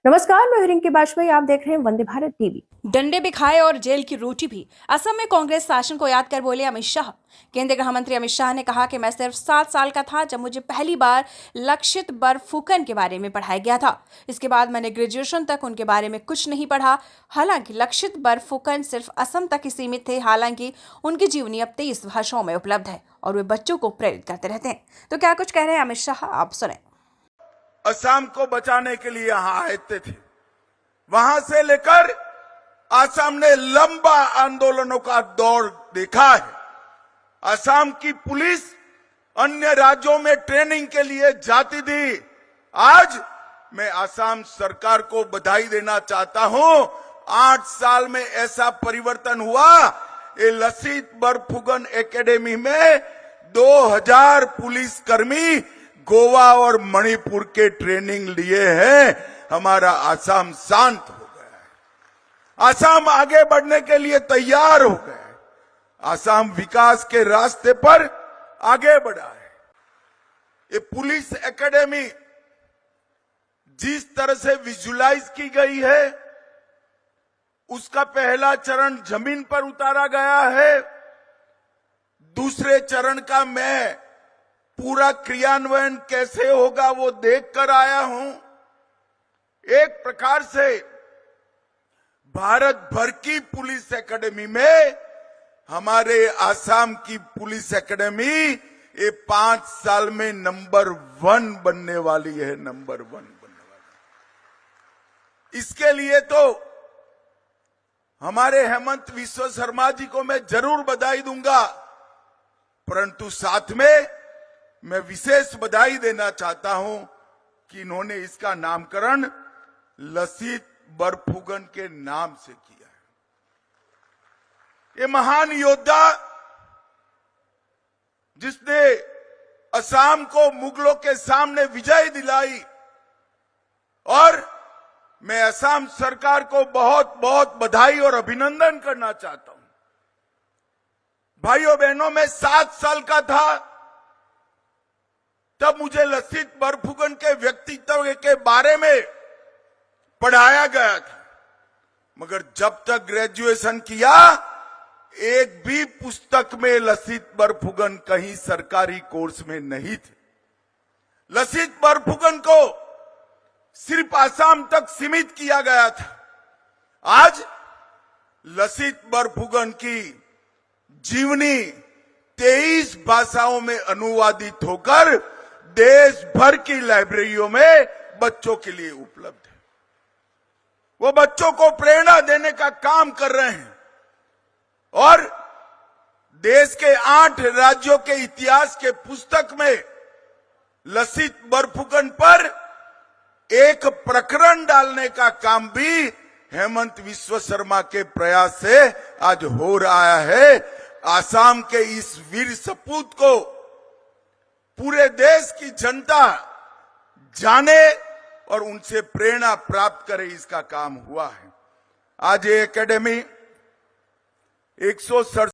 नमस्कार, मैं रिंकी बाजपेयी। आप देख रहे हैं वंदे भारत टीवी। डंडे भी खाए और जेल की रोटी भी। असम में कांग्रेस शासन को याद कर बोले अमित शाह। केंद्रीय गृह मंत्री अमित शाह ने कहा कि मैं सिर्फ 7 साल का था जब मुझे पहली बार लक्षित बर्फुकन के बारे में पढ़ाया गया था। इसके बाद मैंने ग्रेजुएशन तक उनके बारे में कुछ नहीं पढ़ा। हालांकि लक्षित बर्फुकन सिर्फ असम तक ही सीमित थे। हालांकि उनकी जीवनी अब 23 भाषाओं में उपलब्ध है और वे बच्चों को प्रेरित करते रहते हैं। तो क्या कुछ कह रहे हैं अमित शाह, आप सुने। असम को बचाने के लिए यहां आए थे। वहां से लेकर असम ने लंबा आंदोलनों का दौर देखा है। असम की पुलिस अन्य राज्यों में ट्रेनिंग के लिए जाती थी। आज मैं असम सरकार को बधाई देना चाहता हूं। 8 साल में ऐसा परिवर्तन हुआ। ये लसित बरफुकन एकेडमी में 2000 पुलिसकर्मी गोवा और मणिपुर के ट्रेनिंग लिए हैं। हमारा असम शांत हो गया है। असम आगे बढ़ने के लिए तैयार हो गया है। असम विकास के रास्ते पर आगे बढ़ा है। ये पुलिस एकेडमी जिस तरह से विजुलाइज की गई है, उसका पहला चरण जमीन पर उतारा गया है। दूसरे चरण का मैं पूरा क्रियान्वयन कैसे होगा वो देख कर आया हूं। एक प्रकार से भारत भर की पुलिस एकेडमी में हमारे असम की पुलिस एकेडमी ये 5 साल में नंबर 1 बनने वाली है। नंबर 1 बनने वाली। इसके लिए तो हमारे हेमंत विश्व शर्मा जी को मैं जरूर बधाई दूंगा, परंतु साथ में मैं विशेष बधाई देना चाहता हूं कि इन्होंने इसका नामकरण लसित बरफुकन के नाम से किया है। ये महान योद्धा जिसने असम को मुगलों के सामने विजय दिलाई, और मैं असम सरकार को बहुत बहुत बधाई और अभिनंदन करना चाहता हूं। भाइयों बहनों, मैं 7 साल का था तब मुझे लसित बरफुकन के व्यक्तित्व के बारे में पढ़ाया गया था, मगर जब तक ग्रेजुएशन किया एक भी पुस्तक में लसित बरफुकन कहीं सरकारी कोर्स में नहीं थे। लसित बरफुकन को सिर्फ असम तक सीमित किया गया था। आज लसित बरफुकन की जीवनी 23 भाषाओं में अनुवादित होकर देश भर की लाइब्रेरियों में बच्चों के लिए उपलब्ध है। वो बच्चों को प्रेरणा देने का काम कर रहे हैं और देश के 8 राज्यों के इतिहास के पुस्तक में लसित बरफुकन पर एक प्रकरण डालने का काम भी हेमंत विश्व शर्मा के प्रयास से आज हो रहा है। असम के इस वीर सपूत को पूरे देश की जनता जाने और उनसे प्रेरणा प्राप्त करे, इसका काम हुआ है। आज ये एकेडमी 167